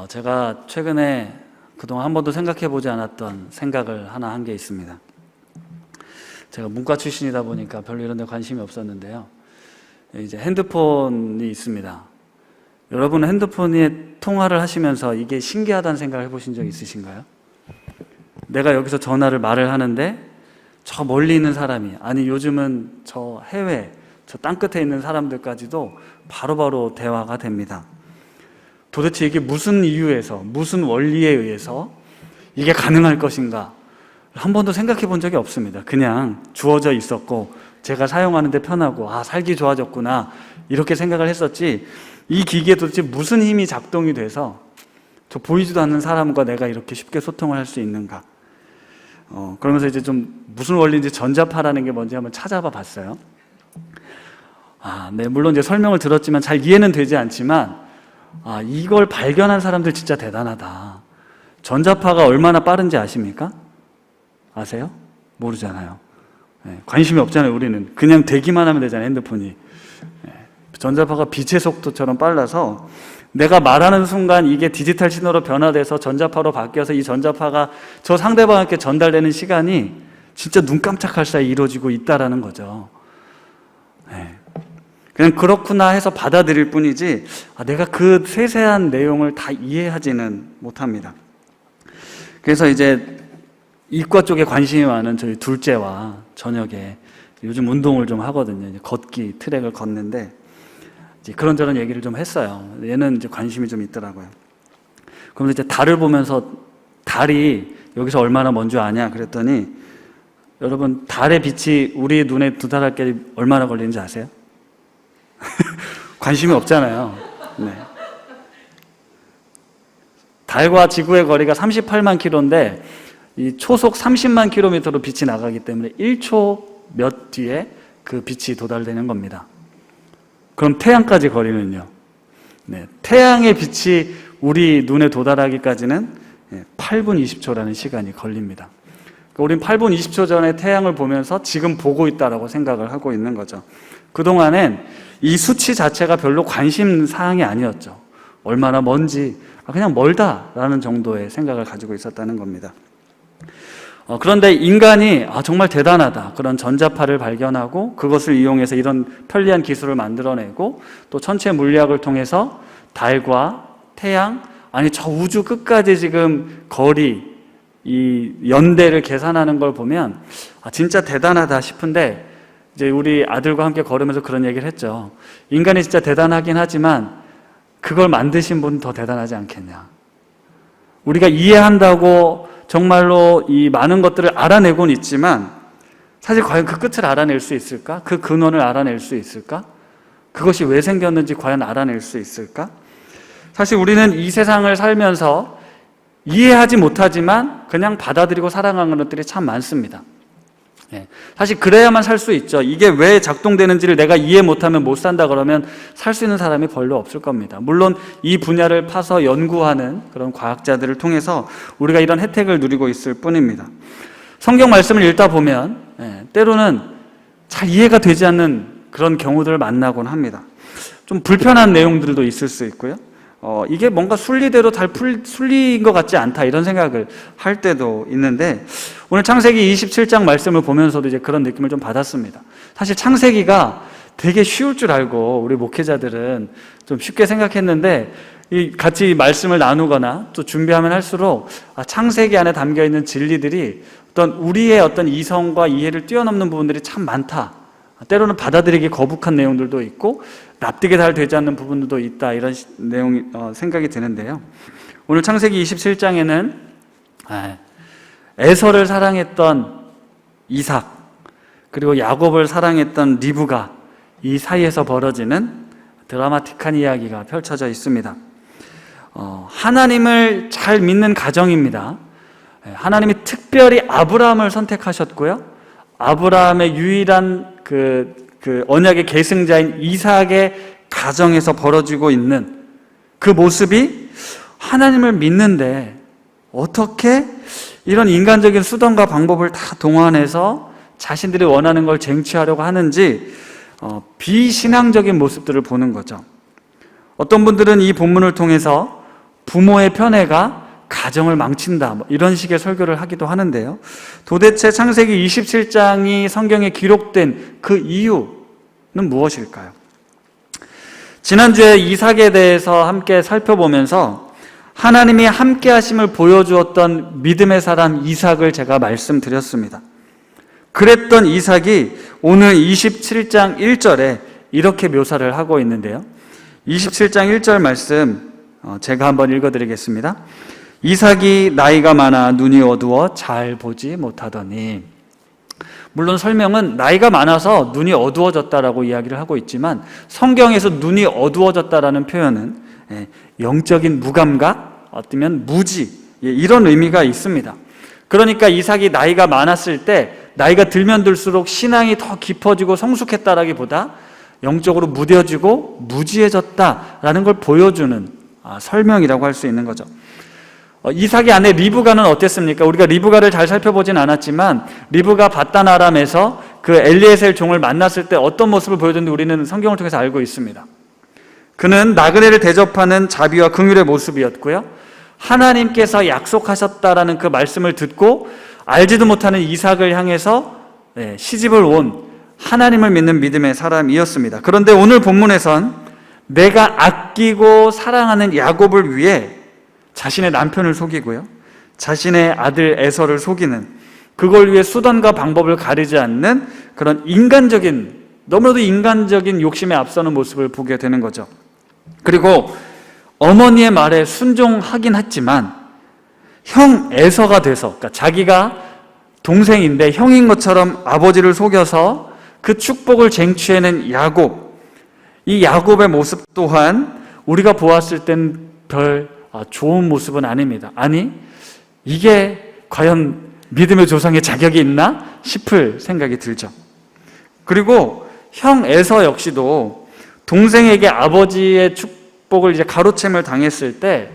제가 최근에 그동안 한 번도 생각해보지 않았던 생각을 하나 한 게 있습니다. 제가 문과 출신이다 보니까 별로 이런 데 관심이 없었는데요. 이제 핸드폰이 있습니다. 여러분 핸드폰에 통화를 하시면서 이게 신기하다는 생각을 해보신 적 있으신가요? 내가 여기서 전화를 말을 하는데 저 멀리 있는 사람이, 아니 요즘은 저 해외, 저 땅끝에 있는 사람들까지도 바로바로 대화가 됩니다. 도대체 이게 무슨 이유에서, 무슨 원리에 의해서 이게 가능할 것인가? 한 번도 생각해 본 적이 없습니다. 그냥 주어져 있었고 제가 사용하는 데 편하고 살기 좋아졌구나 이렇게 생각을 했었지, 이 기기에 도대체 무슨 힘이 작동이 돼서 저 보이지도 않는 사람과 내가 이렇게 쉽게 소통을 할 수 있는가. 그러면서 이제 좀 무슨 원리인지 전자파라는 게 뭔지 한번 찾아봐 봤어요. 네, 물론 이제 설명을 들었지만 잘 이해는 되지 않지만 이걸 발견한 사람들 진짜 대단하다. 전자파가 얼마나 빠른지 아십니까? 아세요? 모르잖아요. 네, 관심이 없잖아요. 우리는 그냥 되기만 하면 되잖아요. 핸드폰이. 네, 전자파가 빛의 속도처럼 빨라서 내가 말하는 순간 이게 디지털 신호로 변화돼서 전자파로 바뀌어서 이 전자파가 저 상대방에게 전달되는 시간이 진짜 눈 깜짝할 사이 이루어지고 있다라는 거죠. 네. 그냥 그렇구나 해서 받아들일 뿐이지 내가 그 세세한 내용을 다 이해하지는 못합니다. 그래서 이제 이과 쪽에 관심이 많은 저희 둘째와 저녁에 요즘 운동을 좀 하거든요. 이제 걷기 트랙을 걷는데 이제 그런저런 얘기를 좀 했어요. 얘는 이제 관심이 좀 있더라고요. 그러면서 이제 달을 보면서 달이 여기서 얼마나 먼 줄 아냐 그랬더니, 여러분 달의 빛이 우리 눈에 도달할 게 얼마나 걸리는지 아세요? 관심이 없잖아요. 네. 달과 지구의 거리가 38만 킬로인데 이 초속 30만 킬로미터로 빛이 나가기 때문에 1초 몇 뒤에 그 빛이 도달되는 겁니다. 그럼 태양까지 거리는요? 네, 태양의 빛이 우리 눈에 도달하기까지는 8분 20초라는 시간이 걸립니다. 그러니까 우린 8분 20초 전에 태양을 보면서 지금 보고 있다라고 생각을 하고 있는 거죠. 그동안엔 이 수치 자체가 별로 관심 사항이 아니었죠. 얼마나 먼지, 그냥 멀다라는 정도의 생각을 가지고 있었다는 겁니다. 그런데 인간이 정말 대단하다, 그런 전자파를 발견하고 그것을 이용해서 이런 편리한 기술을 만들어내고 또 천체 물리학을 통해서 달과 태양, 아니 저 우주 끝까지 지금 거리, 이 연대를 계산하는 걸 보면 진짜 대단하다 싶은데, 이제 우리 아들과 함께 걸으면서 그런 얘기를 했죠. 인간이 진짜 대단하긴 하지만 그걸 만드신 분은 더 대단하지 않겠냐. 우리가 이해한다고 정말로 이 많은 것들을 알아내곤 있지만 사실 과연 그 끝을 알아낼 수 있을까? 그 근원을 알아낼 수 있을까? 그것이 왜 생겼는지 과연 알아낼 수 있을까? 사실 우리는 이 세상을 살면서 이해하지 못하지만 그냥 받아들이고 살아가는 것들이 참 많습니다. 사실 그래야만 살 수 있죠. 이게 왜 작동되는지를 내가 이해 못하면 못 산다 그러면 살 수 있는 사람이 별로 없을 겁니다. 물론 이 분야를 파서 연구하는 그런 과학자들을 통해서 우리가 이런 혜택을 누리고 있을 뿐입니다. 성경 말씀을 읽다 보면 때로는 잘 이해가 되지 않는 그런 경우들을 만나곤 합니다. 좀 불편한 내용들도 있을 수 있고요. 이게 뭔가 순리대로 잘 순리인 것 같지 않다 이런 생각을 할 때도 있는데, 오늘 창세기 27장 말씀을 보면서도 이제 그런 느낌을 좀 받았습니다. 사실 창세기가 되게 쉬울 줄 알고 우리 목회자들은 좀 쉽게 생각했는데, 같이 말씀을 나누거나 또 준비하면 할수록 창세기 안에 담겨있는 진리들이 우리의 어떤 이성과 이해를 뛰어넘는 부분들이 참 많다, 때로는 받아들이기 거북한 내용들도 있고 납득이 잘 되지 않는 부분들도 있다, 이런 내용이 생각이 드는데요. 오늘 창세기 27장에는 에서를 사랑했던 이삭, 그리고 야곱을 사랑했던 리브가 이 사이에서 벌어지는 드라마틱한 이야기가 펼쳐져 있습니다. 하나님을 잘 믿는 가정입니다. 하나님이 특별히 아브라함을 선택하셨고요, 아브라함의 유일한 그 언약의 계승자인 이삭의 가정에서 벌어지고 있는 그 모습이, 하나님을 믿는데 어떻게 이런 인간적인 수단과 방법을 다 동원해서 자신들이 원하는 걸 쟁취하려고 하는지 비신앙적인 모습들을 보는 거죠. 어떤 분들은 이 본문을 통해서 부모의 편애가 가정을 망친다, 이런 식의 설교를 하기도 하는데요. 도대체 창세기 27장이 성경에 기록된 그 이유는 무엇일까요? 지난주에 이삭에 대해서 함께 살펴보면서 하나님이 함께 하심을 보여주었던 믿음의 사람 이삭을 제가 말씀드렸습니다. 그랬던 이삭이 오늘 27장 1절에 이렇게 묘사를 하고 있는데요. 27장 1절 말씀 제가 한번 읽어드리겠습니다. 이삭이 나이가 많아 눈이 어두워 잘 보지 못하더니, 물론 설명은 나이가 많아서 눈이 어두워졌다라고 이야기를 하고 있지만 성경에서 눈이 어두워졌다라는 표현은 영적인 무감각, 어쩌면 무지, 이런 의미가 있습니다. 그러니까 이삭이 나이가 많았을 때 나이가 들면 들수록 신앙이 더 깊어지고 성숙했다라기보다 영적으로 무뎌지고 무지해졌다라는 걸 보여주는 설명이라고 할 수 있는 거죠. 이삭의 아내 리브가는 어땠습니까? 우리가 리브가를 잘 살펴보진 않았지만 리브가 밧단 아람에서 그 엘리에셀 종을 만났을 때 어떤 모습을 보여줬는지 우리는 성경을 통해서 알고 있습니다. 그는 나그네를 대접하는 자비와 긍휼의 모습이었고요. 하나님께서 약속하셨다라는 그 말씀을 듣고 알지도 못하는 이삭을 향해서 시집을 온 하나님을 믿는 믿음의 사람이었습니다. 그런데 오늘 본문에선 내가 아끼고 사랑하는 야곱을 위해 자신의 남편을 속이고요, 자신의 아들 에서를 속이는, 그걸 위해 수단과 방법을 가리지 않는 그런 너무나도 인간적인 욕심에 앞서는 모습을 보게 되는 거죠. 그리고 어머니의 말에 순종하긴 했지만 형 에서가 돼서, 그러니까 자기가 동생인데 형인 것처럼 아버지를 속여서 그 축복을 쟁취해낸 야곱, 이 야곱의 모습 또한 우리가 보았을 땐 별 좋은 모습은 아닙니다. 아니, 이게 과연 믿음의 조상의 자격이 있나 싶을 생각이 들죠. 그리고 형 에서 역시도 동생에게 아버지의 축복을 이제 가로챈을 당했을 때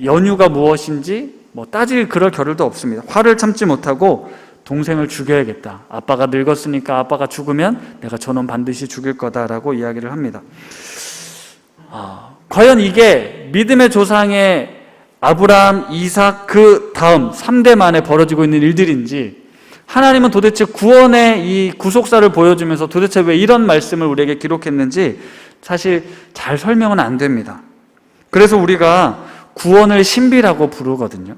연유가 무엇인지 따질 그럴 겨를도 없습니다. 화를 참지 못하고 동생을 죽여야겠다. 아빠가 늙었으니까 아빠가 죽으면 내가 저놈 반드시 죽일 거다라고 이야기를 합니다. 과연 이게 믿음의 조상의 아브라함, 이삭, 그 다음 3대 만에 벌어지고 있는 일들인지, 하나님은 도대체 구원의 이 구속사를 보여주면서 도대체 왜 이런 말씀을 우리에게 기록했는지 사실 잘 설명은 안 됩니다. 그래서 우리가 구원을 신비라고 부르거든요.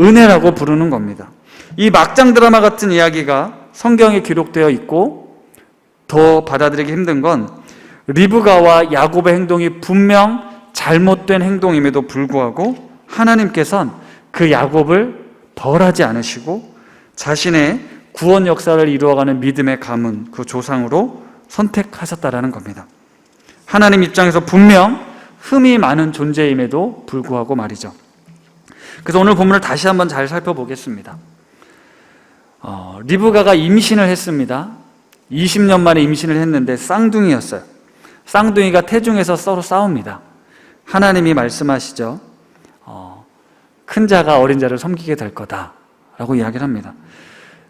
은혜라고 부르는 겁니다. 이 막장 드라마 같은 이야기가 성경에 기록되어 있고 더 받아들이기 힘든 건 리브가와 야곱의 행동이 분명 잘못된 행동임에도 불구하고 하나님께서는 그 야곱을 벌하지 않으시고 자신의 구원 역사를 이루어가는 믿음의 가문, 그 조상으로 선택하셨다라는 겁니다. 하나님 입장에서 분명 흠이 많은 존재임에도 불구하고 말이죠. 그래서 오늘 본문을 다시 한번 잘 살펴보겠습니다. 리브가가 임신을 했습니다. 20년 만에 임신을 했는데 쌍둥이였어요. 쌍둥이가 태중에서 서로 싸웁니다. 하나님이 말씀하시죠. 큰 자가 어린 자를 섬기게 될 거다라고 이야기를 합니다.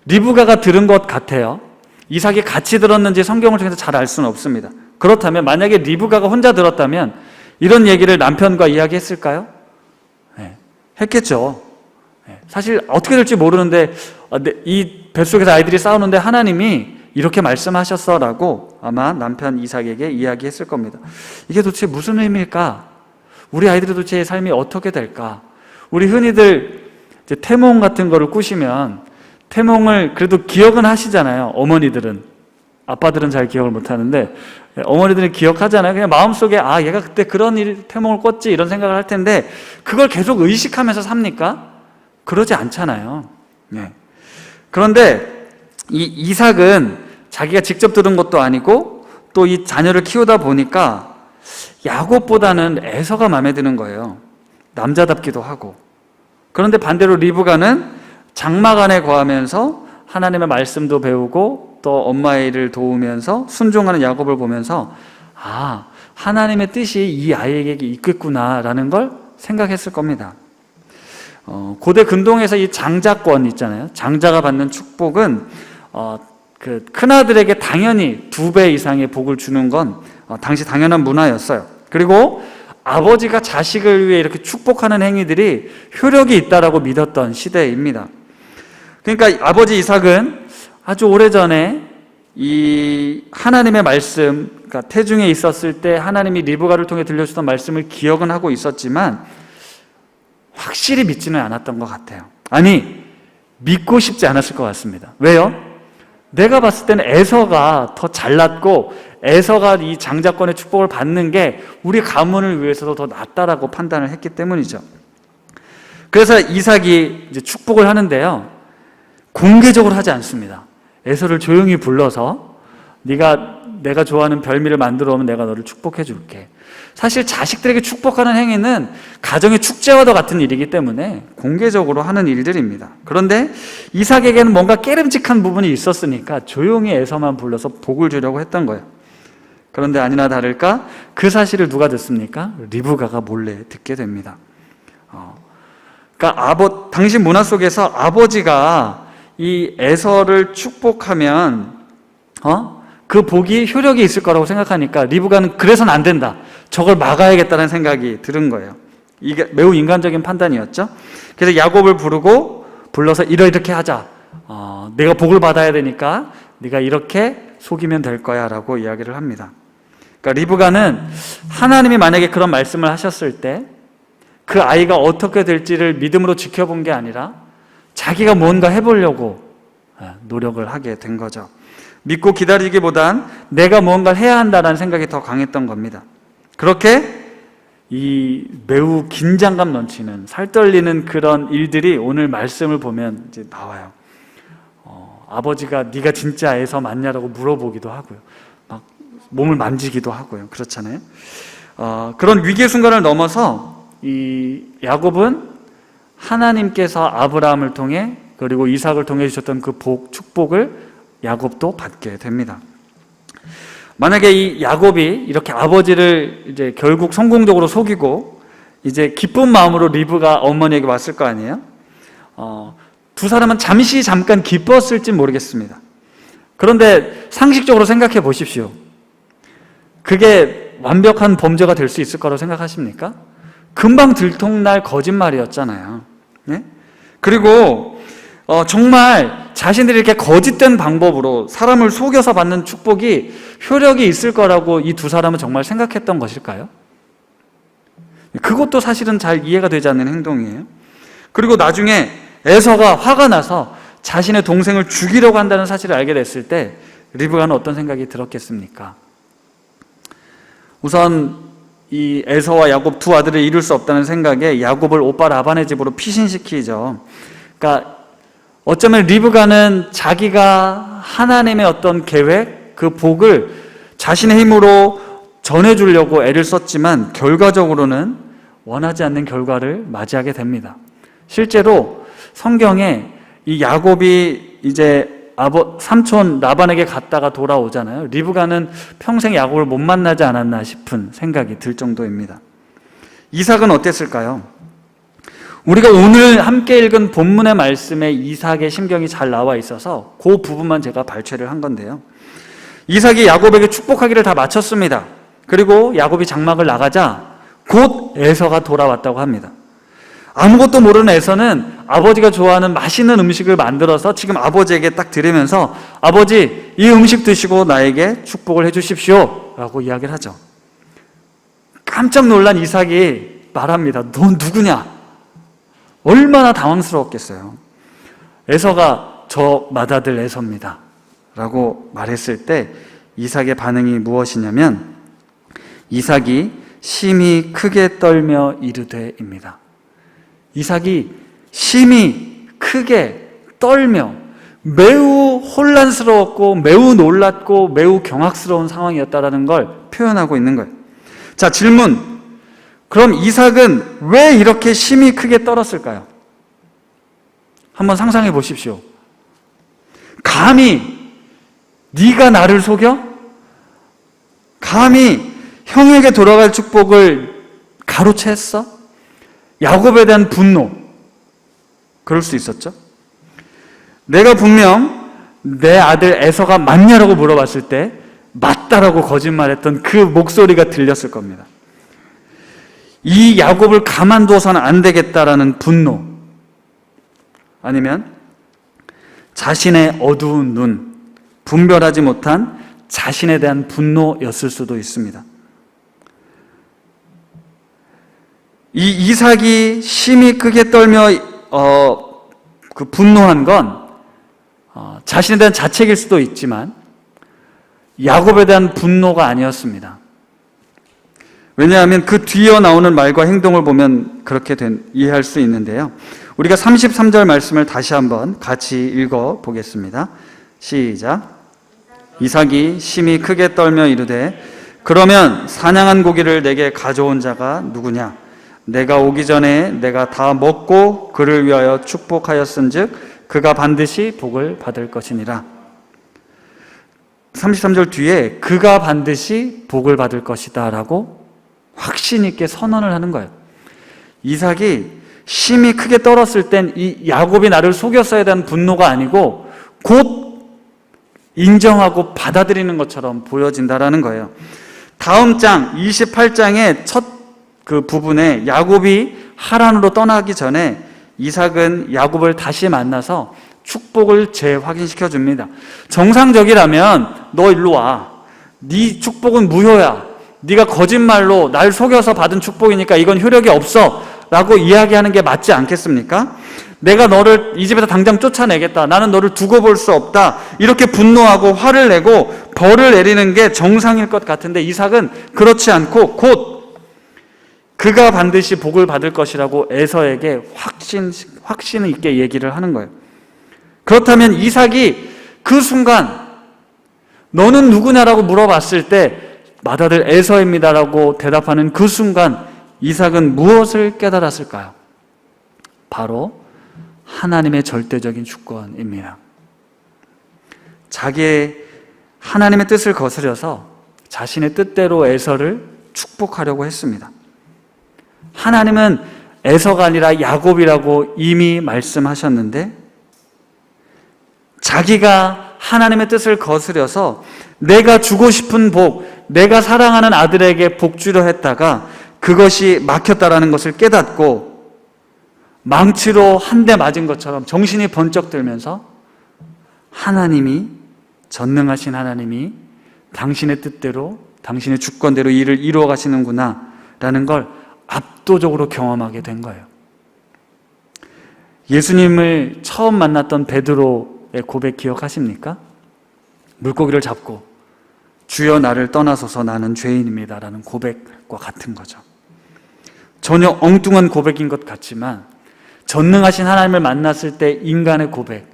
리브가가 들은 것 같아요. 이삭이 같이 들었는지 성경을 통해서 잘 알 수는 없습니다. 그렇다면 만약에 리브가가 혼자 들었다면 이런 얘기를 남편과 이야기했을까요? 네, 했겠죠. 네, 사실 어떻게 될지 모르는데 이 뱃속에서 아이들이 싸우는데 하나님이 이렇게 말씀하셨어라고 아마 남편 이삭에게 이야기했을 겁니다. 이게 도대체 무슨 의미일까? 우리 아이들의 도대체 삶이 어떻게 될까? 우리 흔히들 이제 태몽 같은 거를 꾸시면 태몽을 그래도 기억은 하시잖아요. 어머니들은. 아빠들은 잘 기억을 못 하는데 어머니들은 기억하잖아요. 그냥 마음속에 얘가 그때 그런 태몽을 꿨지 이런 생각을 할 텐데 그걸 계속 의식하면서 삽니까? 그러지 않잖아요. 네. 그런데 이 이삭은 자기가 직접 들은 것도 아니고 또 이 자녀를 키우다 보니까 야곱보다는 에서가 마음에 드는 거예요. 남자답기도 하고. 그런데 반대로 리브가는 장막안에 거하면서 하나님의 말씀도 배우고 또 엄마의 일을 도우면서 순종하는 야곱을 보면서 하나님의 뜻이 이 아이에게 있겠구나라는 걸 생각했을 겁니다. 고대 근동에서 이 장자권 있잖아요. 장자가 받는 축복은 그 큰아들에게 당연히 2배 이상의 복을 주는 건 당시 당연한 문화였어요. 그리고 아버지가 자식을 위해 이렇게 축복하는 행위들이 효력이 있다라고 믿었던 시대입니다. 그러니까 아버지 이삭은 아주 오래전에 이 하나님의 말씀, 그러니까 태중에 있었을 때 하나님이 리브가를 통해 들려주던 말씀을 기억은 하고 있었지만 확실히 믿지는 않았던 것 같아요. 아니, 믿고 싶지 않았을 것 같습니다. 왜요? 내가 봤을 때는 에서가 더 잘났고 에서가 이 장자권의 축복을 받는 게 우리 가문을 위해서도 더 낫다라고 판단을 했기 때문이죠. 그래서 이삭이 이제 축복을 하는데요, 공개적으로 하지 않습니다. 에서를 조용히 불러서 내가 좋아하는 별미를 만들어 오면 내가 너를 축복해 줄게. 사실 자식들에게 축복하는 행위는 가정의 축제와도 같은 일이기 때문에 공개적으로 하는 일들입니다. 그런데 이삭에게는 뭔가 깨름직한 부분이 있었으니까 조용히 에서만 불러서 복을 주려고 했던 거예요. 그런데 아니나 다를까 그 사실을 누가 듣습니까? 리브가가 몰래 듣게 됩니다. 그러니까 당시 문화 속에서 아버지가 이 에서를 축복하면 그 복이 효력이 있을 거라고 생각하니까 리브가는 그래서는 안 된다, 저걸 막아야겠다는 생각이 들은 거예요. 이게 매우 인간적인 판단이었죠. 그래서 야곱을 불러서 이렇게 하자, 내가 복을 받아야 되니까 네가 이렇게 속이면 될 거야 라고 이야기를 합니다. 그러니까 리브가는 하나님이 만약에 그런 말씀을 하셨을 때 그 아이가 어떻게 될지를 믿음으로 지켜본 게 아니라 자기가 뭔가 해보려고 노력을 하게 된 거죠. 믿고 기다리기보단 내가 무언가를 해야 한다는 생각이 더 강했던 겁니다. 그렇게 이 매우 긴장감 넘치는, 살떨리는 그런 일들이 오늘 말씀을 보면 이제 나와요. 아버지가 네가 진짜 에서 맞냐라고 물어보기도 하고요, 막 몸을 만지기도 하고요. 그렇잖아요. 그런 위기의 순간을 넘어서 이 야곱은 하나님께서 아브라함을 통해 그리고 이삭을 통해 주셨던 그 축복을 야곱도 받게 됩니다. 만약에 이 야곱이 이렇게 아버지를 이제 결국 성공적으로 속이고 이제 기쁜 마음으로 리브가 어머니에게 왔을 거 아니에요? 두 사람은 잠깐 기뻤을지 모르겠습니다. 그런데 상식적으로 생각해 보십시오. 그게 완벽한 범죄가 될 수 있을 거라고 생각하십니까? 금방 들통날 거짓말이었잖아요. 네? 그리고 정말 자신들이 이렇게 거짓된 방법으로 사람을 속여서 받는 축복이 효력이 있을 거라고 이 두 사람은 정말 생각했던 것일까요? 그것도 사실은 잘 이해가 되지 않는 행동이에요. 그리고 나중에 에서가 화가 나서 자신의 동생을 죽이려고 한다는 사실을 알게 됐을 때 리브가는 어떤 생각이 들었겠습니까? 우선 이 에서와 야곱 두 아들을 이룰 수 없다는 생각에 야곱을 오빠 라반의 집으로 피신시키죠. 그러니까 어쩌면 리브가는 자기가 하나님의 어떤 계획, 그 복을 자신의 힘으로 전해주려고 애를 썼지만 결과적으로는 원하지 않는 결과를 맞이하게 됩니다. 실제로 성경에 이 야곱이 이제 삼촌 라반에게 갔다가 돌아오잖아요. 리브가는 평생 야곱을 못 만나지 않았나 싶은 생각이 들 정도입니다. 이삭은 어땠을까요? 우리가 오늘 함께 읽은 본문의 말씀에 이삭의 심경이 잘 나와 있어서 그 부분만 제가 발췌를 한 건데요. 이삭이 야곱에게 축복하기를 다 마쳤습니다. 그리고 야곱이 장막을 나가자 곧 에서가 돌아왔다고 합니다. 아무것도 모르는 에서는 아버지가 좋아하는 맛있는 음식을 만들어서 지금 아버지에게 딱 드리면서 아버지, 이 음식 드시고 나에게 축복을 해주십시오 라고 이야기를 하죠. 깜짝 놀란 이삭이 말합니다. 넌 누구냐? 얼마나 당황스러웠겠어요. 에서가 저 맏아들 에서입니다 라고 말했을 때 이삭의 반응이 무엇이냐면 이삭이 심히 크게 떨며 이르되입니다. 이삭이 심히 크게 떨며 매우 혼란스러웠고 매우 놀랐고 매우 경악스러운 상황이었다는 걸 표현하고 있는 거예요. 자, 질문. 그럼 이삭은 왜 이렇게 심히 크게 떨었을까요? 한번 상상해 보십시오. 감히 네가 나를 속여? 감히 형에게 돌아갈 축복을 가로챘어? 야곱에 대한 분노, 그럴 수 있었죠. 내가 분명 내 아들 에서가 맞냐라고 물어봤을 때 맞다라고 거짓말했던 그 목소리가 들렸을 겁니다. 이 야곱을 가만두어서는 안 되겠다라는 분노, 아니면 자신의 어두운 눈, 분별하지 못한 자신에 대한 분노였을 수도 있습니다. 이 이삭이 심히 크게 떨며 그 분노한 건 자신에 대한 자책일 수도 있지만 야곱에 대한 분노가 아니었습니다. 왜냐하면 그 뒤에 나오는 말과 행동을 보면 그렇게 이해할 수 있는데요. 우리가 33절 말씀을 다시 한번 같이 읽어보겠습니다. 시작. 이삭이 심히 크게 떨며 이르되 그러면 사냥한 고기를 내게 가져온 자가 누구냐? 내가 오기 전에 내가 다 먹고 그를 위하여 축복하였은즉 그가 반드시 복을 받을 것이니라. 33절 뒤에 그가 반드시 복을 받을 것이다 라고 확신 있게 선언을 하는 거예요. 이삭이 심히 크게 떨었을 땐 이 야곱이 나를 속였어야 되는 분노가 아니고 곧 인정하고 받아들이는 것처럼 보여진다라는 거예요. 다음 장 28장의 첫 그 부분에 야곱이 하란으로 떠나기 전에 이삭은 야곱을 다시 만나서 축복을 재확인시켜 줍니다. 정상적이라면 너 일로 와. 네 축복은 무효야. 네가 거짓말로 날 속여서 받은 축복이니까 이건 효력이 없어 라고 이야기하는 게 맞지 않겠습니까? 내가 너를 이 집에서 당장 쫓아내겠다. 나는 너를 두고 볼 수 없다. 이렇게 분노하고 화를 내고 벌을 내리는 게 정상일 것 같은데 이삭은 그렇지 않고 곧 그가 반드시 복을 받을 것이라고 에서에게 확신 있게 얘기를 하는 거예요. 그렇다면 이삭이 그 순간 너는 누구냐라고 물어봤을 때 맏아들 에서입니다라고 대답하는 그 순간 이삭은 무엇을 깨달았을까요? 바로 하나님의 절대적인 주권입니다. 자기의 하나님의 뜻을 거스려서 자신의 뜻대로 에서를 축복하려고 했습니다. 하나님은 에서가 아니라 야곱이라고 이미 말씀하셨는데 자기가 하나님의 뜻을 거스려서 내가 주고 싶은 복, 내가 사랑하는 아들에게 복 주려 했다가 그것이 막혔다라는 것을 깨닫고 망치로 한 대 맞은 것처럼 정신이 번쩍 들면서 하나님이, 전능하신 하나님이 당신의 뜻대로, 당신의 주권대로 일을 이루어 가시는구나 라는 걸 압도적으로 경험하게 된 거예요. 예수님을 처음 만났던 베드로의 고백 기억하십니까? 물고기를 잡고 주여 나를 떠나소서 나는 죄인입니다 라는 고백과 같은 거죠. 전혀 엉뚱한 고백인 것 같지만 전능하신 하나님을 만났을 때 인간의 고백,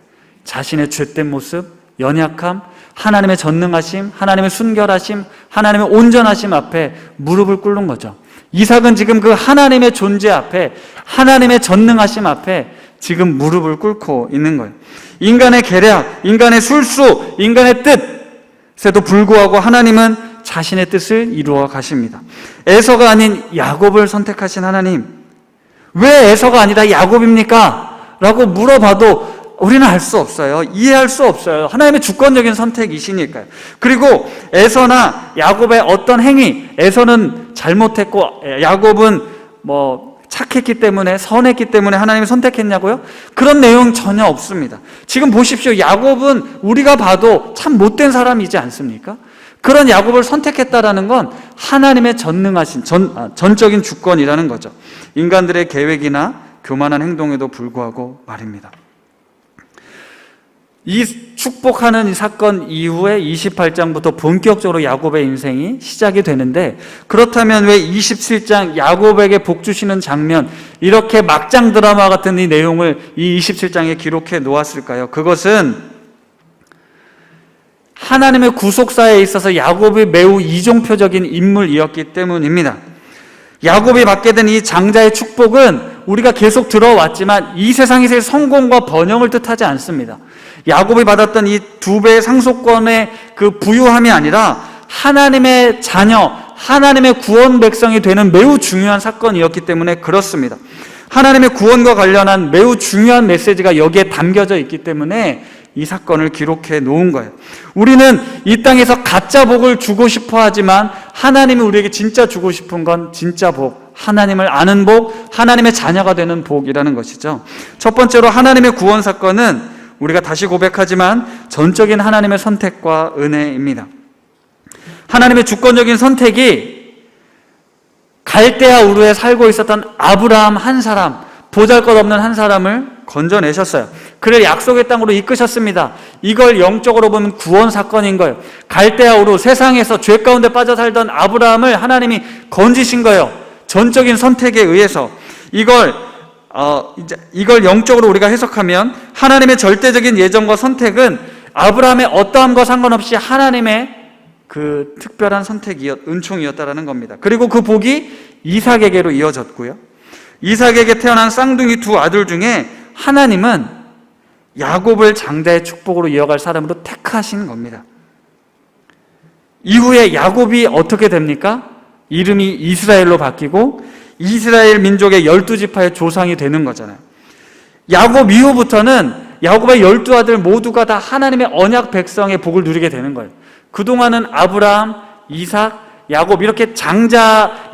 자신의 죄된 모습, 연약함, 하나님의 전능하심, 하나님의 순결하심, 하나님의 온전하심 앞에 무릎을 꿇는 거죠. 이삭은 지금 그 하나님의 존재 앞에, 하나님의 전능하심 앞에 지금 무릎을 꿇고 있는 거예요. 인간의 계략, 인간의 술수, 인간의 뜻에도 불구하고 하나님은 자신의 뜻을 이루어 가십니다. 에서가 아닌 야곱을 선택하신 하나님, 왜 에서가 아니라 야곱입니까? 라고 물어봐도 우리는 알 수 없어요. 이해할 수 없어요. 하나님의 주권적인 선택이시니까요. 그리고 에서나 야곱의 어떤 행위, 에서는 잘못했고 야곱은 착했기 때문에, 선했기 때문에 하나님이 선택했냐고요? 그런 내용 전혀 없습니다. 지금 보십시오. 야곱은 우리가 봐도 참 못된 사람이지 않습니까? 그런 야곱을 선택했다라는 건 하나님의 전능하신 전적인 주권이라는 거죠. 인간들의 계획이나 교만한 행동에도 불구하고 말입니다. 이 축복하는 이 사건 이후에 28장부터 본격적으로 야곱의 인생이 시작이 되는데, 그렇다면 왜 27장 야곱에게 복 주시는 장면, 이렇게 막장 드라마 같은 이 내용을 이 27장에 기록해 놓았을까요? 그것은 하나님의 구속사에 있어서 야곱이 매우 이종표적인 인물이었기 때문입니다. 야곱이 받게 된 이 장자의 축복은 우리가 계속 들어왔지만 이 세상에서의 성공과 번영을 뜻하지 않습니다. 야곱이 받았던 이 2배의 상속권의 그 부유함이 아니라 하나님의 자녀, 하나님의 구원 백성이 되는 매우 중요한 사건이었기 때문에 그렇습니다. 하나님의 구원과 관련한 매우 중요한 메시지가 여기에 담겨져 있기 때문에 이 사건을 기록해 놓은 거예요. 우리는 이 땅에서 가짜 복을 주고 싶어 하지만 하나님이 우리에게 진짜 주고 싶은 건 진짜 복, 하나님을 아는 복, 하나님의 자녀가 되는 복이라는 것이죠. 첫 번째로 하나님의 구원 사건은 우리가 다시 고백하지만 전적인 하나님의 선택과 은혜입니다. 하나님의 주권적인 선택이 갈대아 우르에 살고 있었던 아브라함 한 사람, 보잘것없는 한 사람을 건져내셨어요. 그를 약속의 땅으로 이끄셨습니다. 이걸 영적으로 보면 구원 사건인 거예요. 갈대아 우르, 세상에서 죄 가운데 빠져 살던 아브라함을 하나님이 건지신 거예요. 전적인 선택에 의해서. 이걸 영적으로 우리가 해석하면 하나님의 절대적인 예정과 선택은 아브라함의 어떠함과 상관없이 하나님의 그 특별한 은총이었다라는 겁니다. 그리고 그 복이 이삭에게로 이어졌고요. 이삭에게 태어난 쌍둥이 두 아들 중에 하나님은 야곱을 장자의 축복으로 이어갈 사람으로 택하신 겁니다. 이후에 야곱이 어떻게 됩니까? 이름이 이스라엘로 바뀌고 이스라엘 민족의 12지파의 조상이 되는 거잖아요. 야곱 이후부터는 야곱의 12아들 모두가 다 하나님의 언약 백성의 복을 누리게 되는 거예요. 그동안은 아브라함, 이삭, 야곱 이렇게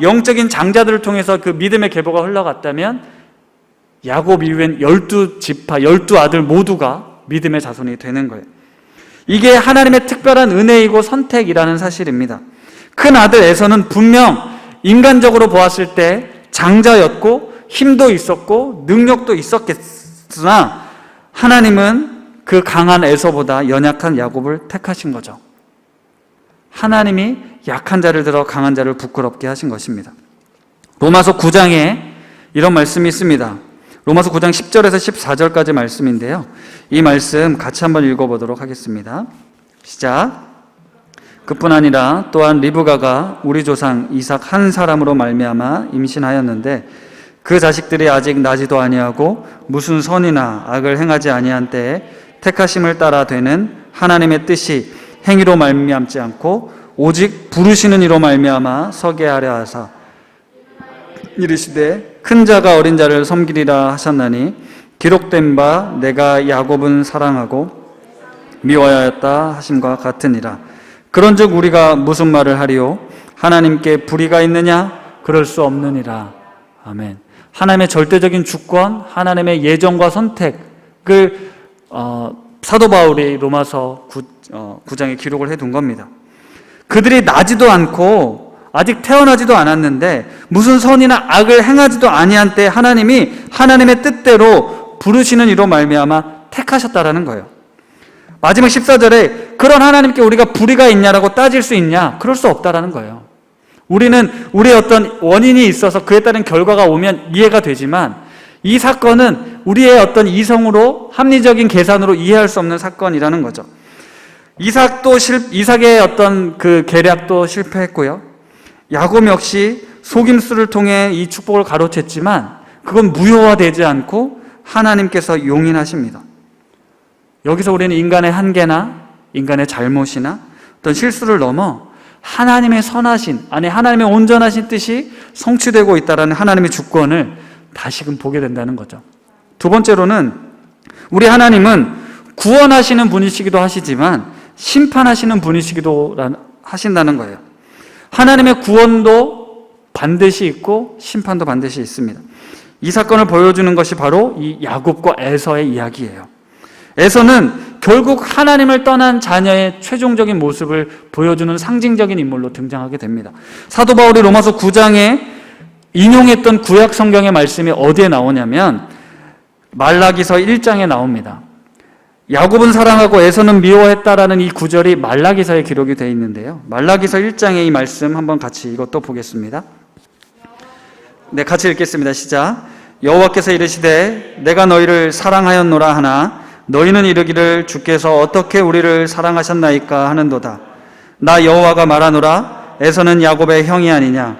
영적인 장자들을 통해서 그 믿음의 계보가 흘러갔다면 야곱 이후엔 12지파, 12아들 모두가 믿음의 자손이 되는 거예요. 이게 하나님의 특별한 은혜이고 선택이라는 사실입니다. 큰 아들 에서는 분명 인간적으로 보았을 때 장자였고 힘도 있었고 능력도 있었겠으나 하나님은 그 강한 에서보다 연약한 야곱을 택하신 거죠. 하나님이 약한 자를 들어 강한 자를 부끄럽게 하신 것입니다. 로마서 9장에 이런 말씀이 있습니다. 로마서 9장 10절에서 14절까지 말씀인데요. 이 말씀 같이 한번 읽어보도록 하겠습니다. 시작. 그뿐 아니라 또한 리브가가 우리 조상 이삭 한 사람으로 말미암아 임신하였는데 그 자식들이 아직 나지도 아니하고 무슨 선이나 악을 행하지 아니한 때에 택하심을 따라 되는 하나님의 뜻이 행위로 말미암지 않고 오직 부르시는 이로 말미암아 서게 하려 하사 이르시되 큰 자가 어린 자를 섬기리라 하셨나니 기록된 바 내가 야곱은 사랑하고 미워하였다 하심과 같으니라. 그런즉 우리가 무슨 말을 하리요? 하나님께 불의가 있느냐? 그럴 수 없느니라. 아멘. 하나님의 절대적인 주권, 하나님의 예정과 선택을 사도 바울이 로마서 9장에 기록을 해둔 겁니다. 그들이 나지도 않고 아직 태어나지도 않았는데 무슨 선이나 악을 행하지도 아니한 때 하나님이 하나님의 뜻대로 부르시는 이로 말미암아 택하셨다라는 거예요. 마지막 14절에 그런 하나님께 우리가 불의가 있냐라고 따질 수 있냐? 그럴 수 없다라는 거예요. 우리는 우리의 어떤 원인이 있어서 그에 따른 결과가 오면 이해가 되지만 이 사건은 우리의 어떤 이성으로 합리적인 계산으로 이해할 수 없는 사건이라는 거죠. 이삭의 어떤 그 계략도 실패했고요. 야곱 역시 속임수를 통해 이 축복을 가로챘지만 그건 무효화되지 않고 하나님께서 용인하십니다. 여기서 우리는 인간의 한계나 인간의 잘못이나 어떤 실수를 넘어 하나님의 선하신, 하나님의 온전하신 뜻이 성취되고 있다는 하나님의 주권을 다시금 보게 된다는 거죠. 두 번째로는 우리 하나님은 구원하시는 분이시기도 하시지만 심판하시는 분이시기도 하신다는 거예요. 하나님의 구원도 반드시 있고 심판도 반드시 있습니다. 이 사건을 보여주는 것이 바로 이 야곱과 에서의 이야기예요. 에서는 결국 하나님을 떠난 자녀의 최종적인 모습을 보여주는 상징적인 인물로 등장하게 됩니다. 사도 바울이 로마서 9장에 인용했던 구약 성경의 말씀이 어디에 나오냐면 말라기서 1장에 나옵니다. 야곱은 사랑하고 에서는 미워했다라는 이 구절이 말라기서에 기록이 되어 있는데요. 말라기서 1장의 이 말씀 한번 같이 이것도 보겠습니다. 네, 같이 읽겠습니다. 시작. 여호와께서 이르시되 내가 너희를 사랑하였노라 하나 너희는 이르기를 주께서 어떻게 우리를 사랑하셨나이까 하는도다. 나 여호와가 말하노라 에서는 야곱의 형이 아니냐.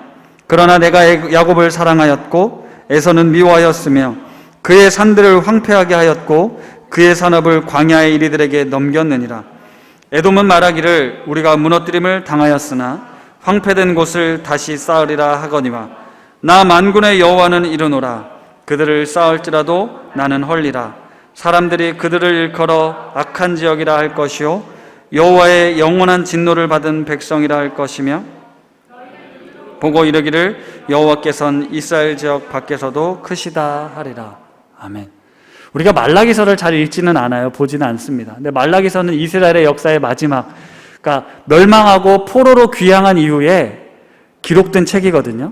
그러나 내가 야곱을 사랑하였고 에서는 미워하였으며 그의 산들을 황폐하게 하였고 그의 산업을 광야의 이리들에게 넘겼느니라. 에돔은 말하기를 우리가 무너뜨림을 당하였으나 황폐된 곳을 다시 쌓으리라 하거니와 나 만군의 여호와는 이르노라. 그들을 쌓을지라도 나는 헐리라. 사람들이 그들을 일컬어 악한 지역이라 할 것이요 여호와의 영원한 진노를 받은 백성이라 할 것이며 보고 이르기를 여호와께서는 이스라엘 지역 밖에서도 크시다 하리라. 아멘. 우리가 말라기서를 잘 읽지는 않아요. 보지는 않습니다. 근데 말라기서는 이스라엘의 역사의 마지막, 그러니까 멸망하고 포로로 귀향한 이후에 기록된 책이거든요.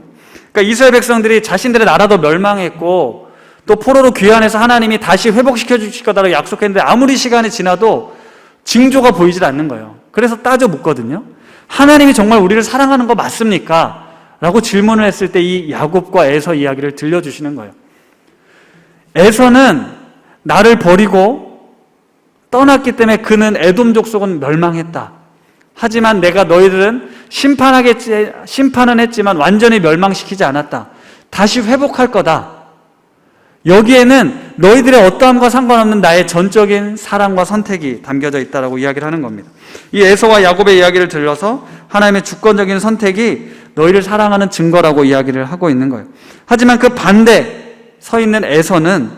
그러니까 이스라엘 백성들이 자신들의 나라도 멸망했고 또 포로로 귀환해서 하나님이 다시 회복시켜 주실 거다라고 약속했는데 아무리 시간이 지나도 징조가 보이질 않는 거예요. 그래서 따져 묻거든요. 하나님이 정말 우리를 사랑하는 거 맞습니까? 라고 질문을 했을 때 이 야곱과 에서 이야기를 들려주시는 거예요. 에서는 나를 버리고 떠났기 때문에 그는 에돔 족속은 멸망했다. 하지만 내가 너희들은 심판은 했지만 완전히 멸망시키지 않았다. 다시 회복할 거다. 여기에는 너희들의 어떠함과 상관없는 나의 전적인 사랑과 선택이 담겨져 있다라고 이야기를 하는 겁니다. 이 에서와 야곱의 이야기를 들려서 하나님의 주권적인 선택이 너희를 사랑하는 증거라고 이야기를 하고 있는 거예요. 하지만 그 반대 서 있는 에서는,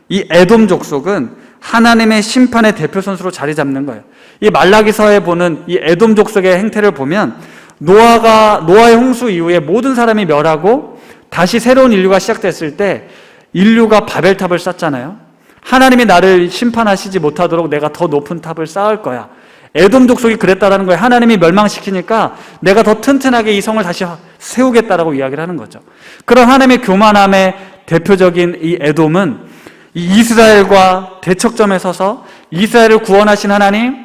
이 에돔 족속은 하나님의 심판의 대표 선수로 자리 잡는 거예요. 이 말라기서에 보는 이 에돔 족속의 행태를 보면 노아의 홍수 이후에 모든 사람이 멸하고 다시 새로운 인류가 시작됐을 때 인류가 바벨탑을 쌓잖아요. 하나님이 나를 심판하시지 못하도록 내가 더 높은 탑을 쌓을 거야. 에돔 족속이 그랬다라는 거예요. 하나님이 멸망시키니까 내가 더 튼튼하게 이 성을 다시 세우겠다라고 이야기를 하는 거죠. 그런 하나님의 교만함의 대표적인 이 에돔은 이 이스라엘과 대척점에 서서 이스라엘을 구원하신 하나님,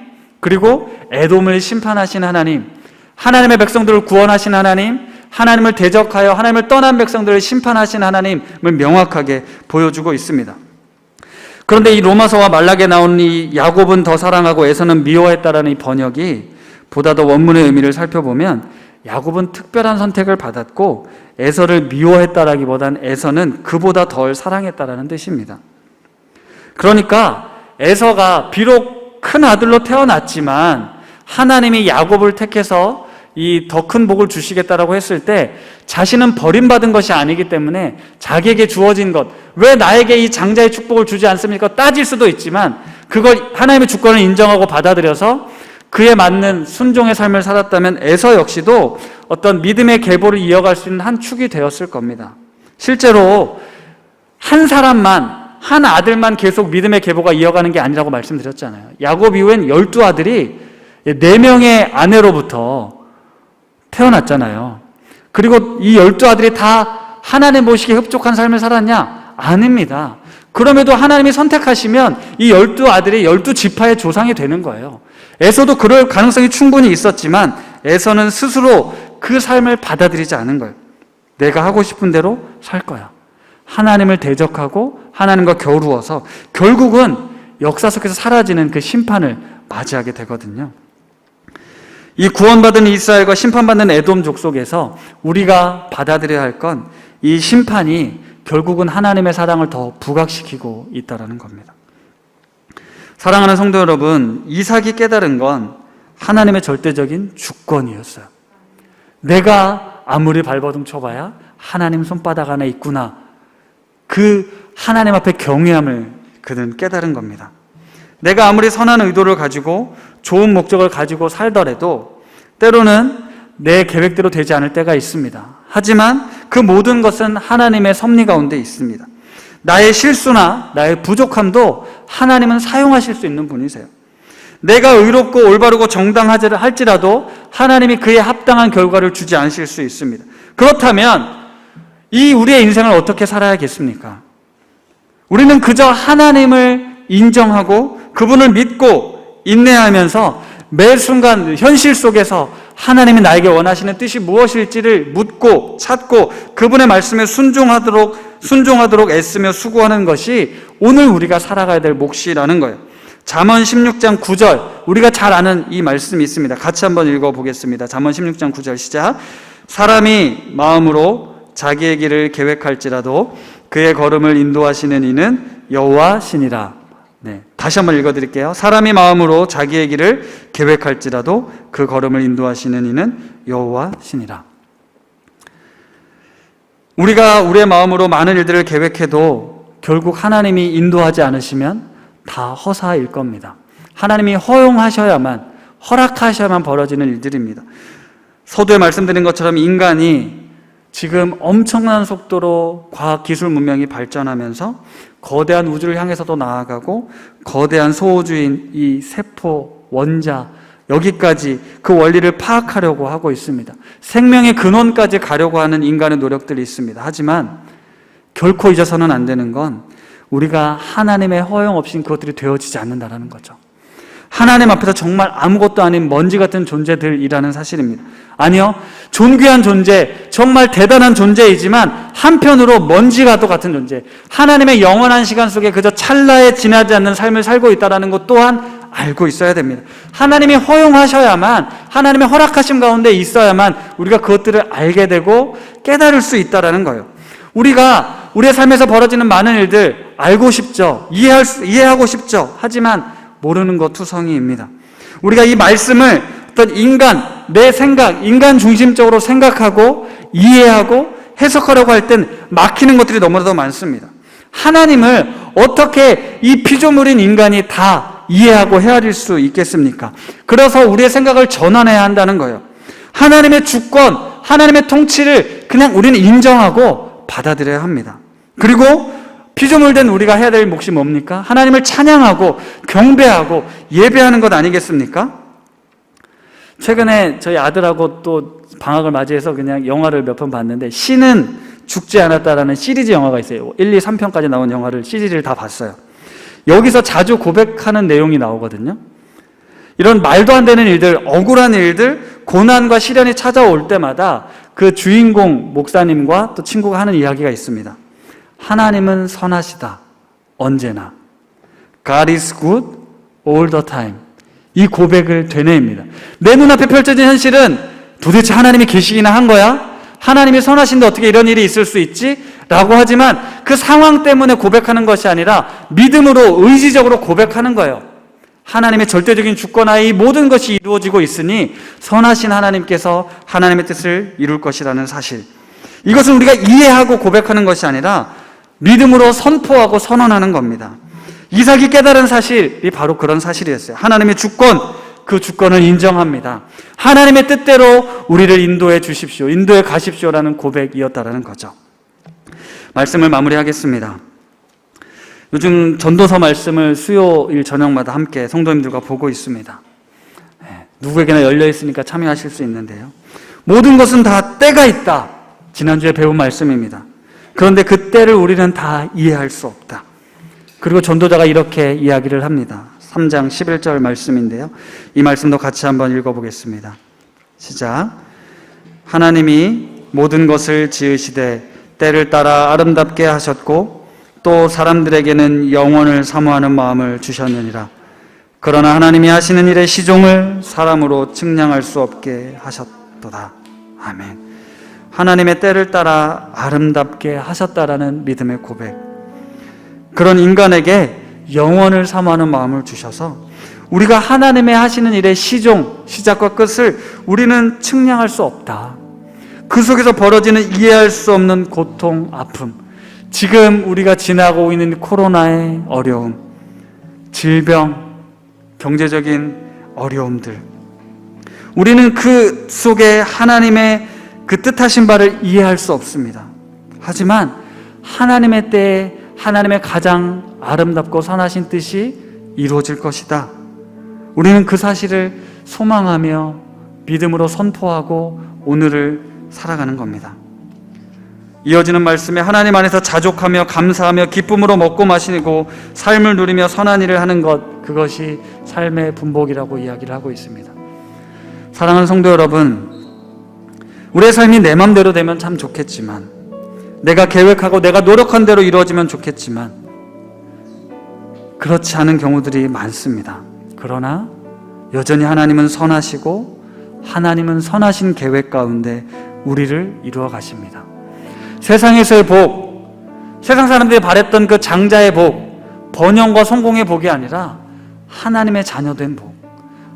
그리고 에돔을 심판하신 하나님, 하나님의 백성들을 구원하신 하나님, 하나님을 대적하여 하나님을 떠난 백성들을 심판하신 하나님을 명확하게 보여주고 있습니다. 그런데 이 로마서와 말라기에 나온 이 야곱은 더 사랑하고 에서는 미워했다라는 이 번역이 보다 더 원문의 의미를 살펴보면 야곱은 특별한 선택을 받았고 에서를 미워했다라기보단 에서는 그보다 덜 사랑했다라는 뜻입니다. 그러니까 에서가 비록 큰 아들로 태어났지만 하나님이 야곱을 택해서 이 더 큰 복을 주시겠다라고 했을 때 자신은 버림받은 것이 아니기 때문에 자기에게 주어진 것, 왜 나에게 이 장자의 축복을 주지 않습니까? 따질 수도 있지만 그걸 하나님의 주권을 인정하고 받아들여서 그에 맞는 순종의 삶을 살았다면 에서 역시도 어떤 믿음의 계보를 이어갈 수 있는 한 축이 되었을 겁니다. 실제로 한 사람만, 한 아들만 계속 믿음의 계보가 이어가는 게 아니라고 말씀드렸잖아요. 야곱 이후엔 12아들이 4명의 아내로부터 태어났잖아요. 그리고 이 12아들이 다 하나님 보시기에 흡족한 삶을 살았냐? 아닙니다. 그럼에도 하나님이 선택하시면 이 12아들이 12지파의 조상이 되는 거예요. 에서도 그럴 가능성이 충분히 있었지만 에서는 스스로 그 삶을 받아들이지 않은 거예요. 내가 하고 싶은 대로 살 거야. 하나님을 대적하고 하나님과 겨루어서 결국은 역사 속에서 사라지는 그 심판을 맞이하게 되거든요. 이 구원받은 이스라엘과 심판받는 에돔 족속에서 우리가 받아들여야 할 건 이 심판이 결국은 하나님의 사랑을 더 부각시키고 있다는 겁니다. 사랑하는 성도 여러분, 이삭이 깨달은 건 하나님의 절대적인 주권이었어요. 내가 아무리 발버둥 쳐봐야 하나님 손바닥 안에 있구나. 그 하나님 앞에 경외함을 그는 깨달은 겁니다. 내가 아무리 선한 의도를 가지고 좋은 목적을 가지고 살더라도 때로는 내 계획대로 되지 않을 때가 있습니다. 하지만 그 모든 것은 하나님의 섭리 가운데 있습니다. 나의 실수나 나의 부족함도 하나님은 사용하실 수 있는 분이세요. 내가 의롭고 올바르고 정당할지라도 하나님이 그에 합당한 결과를 주지 않으실 수 있습니다. 그렇다면 이 우리의 인생을 어떻게 살아야겠습니까? 우리는 그저 하나님을 인정하고 그분을 믿고 인내하면서 매 순간 현실 속에서 하나님이 나에게 원하시는 뜻이 무엇일지를 묻고 찾고 그분의 말씀에 순종하도록 애쓰며 수고하는 것이 오늘 우리가 살아가야 될 몫이라는 거예요. 잠언 16장 9절, 우리가 잘 아는 이 말씀이 있습니다. 같이 한번 읽어보겠습니다. 잠언 16장 9절 시작. 사람이 마음으로 자기의 길을 계획할지라도 그의 걸음을 인도하시는 이는 여호와시니라. 네, 다시 한번 읽어드릴게요. 사람이 마음으로 자기의 길을 계획할지라도 그 걸음을 인도하시는 이는 여호와시니라. 우리가 우리의 마음으로 많은 일들을 계획해도 결국 하나님이 인도하지 않으시면 다 허사일 겁니다. 하나님이 허락하셔야만 벌어지는 일들입니다. 서두에 말씀드린 것처럼 인간이 지금 엄청난 속도로 과학기술 문명이 발전하면서 거대한 우주를 향해서도 나아가고 거대한 소우주인 이 세포, 원자, 여기까지 그 원리를 파악하려고 하고 있습니다. 생명의 근원까지 가려고 하는 인간의 노력들이 있습니다. 하지만 결코 잊어서는 안 되는 건 우리가 하나님의 허용 없이는 그것들이 되어지지 않는다는 거죠. 하나님 앞에서 정말 아무것도 아닌 먼지 같은 존재들이라는 사실입니다. 아니요, 존귀한 존재, 정말 대단한 존재이지만 한편으로 먼지와도 같은 존재, 하나님의 영원한 시간 속에 그저 찰나에 지나지 않는 삶을 살고 있다는 것 또한 알고 있어야 됩니다. 하나님이 허용하셔야만, 하나님의 허락하심 가운데 있어야만 우리가 그것들을 알게 되고 깨달을 수 있다는 거예요. 우리가 우리의 삶에서 벌어지는 많은 일들 알고 싶죠. 이해하고 싶죠. 하지만 모르는 것 투성이입니다. 우리가 이 말씀을 어떤 내 생각, 인간 중심적으로 생각하고 이해하고 해석하려고 할 땐 막히는 것들이 너무나도 많습니다. 하나님을 어떻게 이 피조물인 인간이 다 이해하고 헤아릴 수 있겠습니까? 그래서 우리의 생각을 전환해야 한다는 거예요. 하나님의 주권, 하나님의 통치를 그냥 우리는 인정하고 받아들여야 합니다. 그리고 피조물 된 우리가 해야 될 몫이 뭡니까? 하나님을 찬양하고 경배하고 예배하는 것 아니겠습니까? 최근에 저희 아들하고 또 방학을 맞이해서 그냥 영화를 몇 편 봤는데 신은 죽지 않았다라는 시리즈 영화가 있어요. 1, 2, 3편까지 나온 영화를 시리즈를 다 봤어요. 여기서 자주 고백하는 내용이 나오거든요. 이런 말도 안 되는 일들, 억울한 일들, 고난과 시련이 찾아올 때마다 그 주인공 목사님과 또 친구가 하는 이야기가 있습니다. 하나님은 선하시다. 언제나. God is good all the time. 이 고백을 되뇌입니다. 내 눈앞에 펼쳐진 현실은 도대체 하나님이 계시기나 한 거야? 하나님이 선하신데 어떻게 이런 일이 있을 수 있지? 라고 하지만 그 상황 때문에 고백하는 것이 아니라 믿음으로 의지적으로 고백하는 거예요. 하나님의 절대적인 주권하에 이 모든 것이 이루어지고 있으니 선하신 하나님께서 하나님의 뜻을 이룰 것이라는 사실. 이것은 우리가 이해하고 고백하는 것이 아니라 믿음으로 선포하고 선언하는 겁니다. 이삭이 깨달은 사실이 바로 그런 사실이었어요. 하나님의 주권, 그 주권을 인정합니다. 하나님의 뜻대로 우리를 인도해 주십시오. 인도해 가십시오라는 고백이었다라는 거죠. 말씀을 마무리하겠습니다. 요즘 전도서 말씀을 수요일 저녁마다 함께 성도님들과 보고 있습니다. 누구에게나 열려 있으니까 참여하실 수 있는데요. 모든 것은 다 때가 있다. 지난주에 배운 말씀입니다. 그런데 그 때를 우리는 다 이해할 수 없다. 그리고 전도자가 이렇게 이야기를 합니다. 3장 11절 말씀인데요. 이 말씀도 같이 한번 읽어보겠습니다. 시작. 하나님이 모든 것을 지으시되 때를 따라 아름답게 하셨고 또 사람들에게는 영원을 사모하는 마음을 주셨느니라. 그러나 하나님이 하시는 일의 시종을 사람으로 측량할 수 없게 하셨도다. 아멘. 하나님의 때를 따라 아름답게 하셨다라는 믿음의 고백. 그런 인간에게 영원을 사모하는 마음을 주셔서 우리가 하나님의 하시는 일의 시종, 시작과 끝을 우리는 측량할 수 없다. 그 속에서 벌어지는 이해할 수 없는 고통, 아픔, 지금 우리가 지나고 있는 코로나의 어려움, 질병, 경제적인 어려움들, 우리는 그 속에 하나님의 그 뜻하신 바를 이해할 수 없습니다. 하지만 하나님의 때에 하나님의 가장 아름답고 선하신 뜻이 이루어질 것이다. 우리는 그 사실을 소망하며 믿음으로 선포하고 오늘을 살아가는 겁니다. 이어지는 말씀에 하나님 안에서 자족하며 감사하며 기쁨으로 먹고 마시고 삶을 누리며 선한 일을 하는 것, 그것이 삶의 분복이라고 이야기를 하고 있습니다. 사랑하는 성도 여러분, 우리의 삶이 내 맘대로 되면 참 좋겠지만, 내가 계획하고 내가 노력한 대로 이루어지면 좋겠지만 그렇지 않은 경우들이 많습니다. 그러나 여전히 하나님은 선하시고 하나님은 선하신 계획 가운데 우리를 이루어 가십니다. 세상에서의 복, 세상 사람들이 바랬던 그 장자의 복, 번영과 성공의 복이 아니라 하나님의 자녀된 복,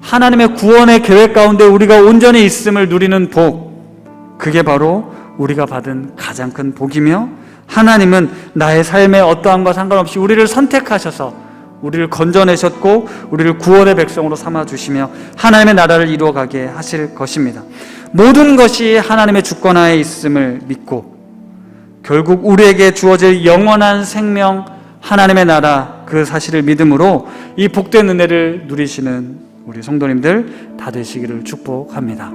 하나님의 구원의 계획 가운데 우리가 온전히 있음을 누리는 복, 그게 바로 우리가 받은 가장 큰 복이며, 하나님은 나의 삶의 어떠함과 상관없이 우리를 선택하셔서 우리를 건져내셨고 우리를 구원의 백성으로 삼아주시며 하나님의 나라를 이루어가게 하실 것입니다. 모든 것이 하나님의 주권하에 있음을 믿고 결국 우리에게 주어질 영원한 생명, 하나님의 나라 그 사실을 믿음으로 이 복된 은혜를 누리시는 우리 성도님들 다 되시기를 축복합니다.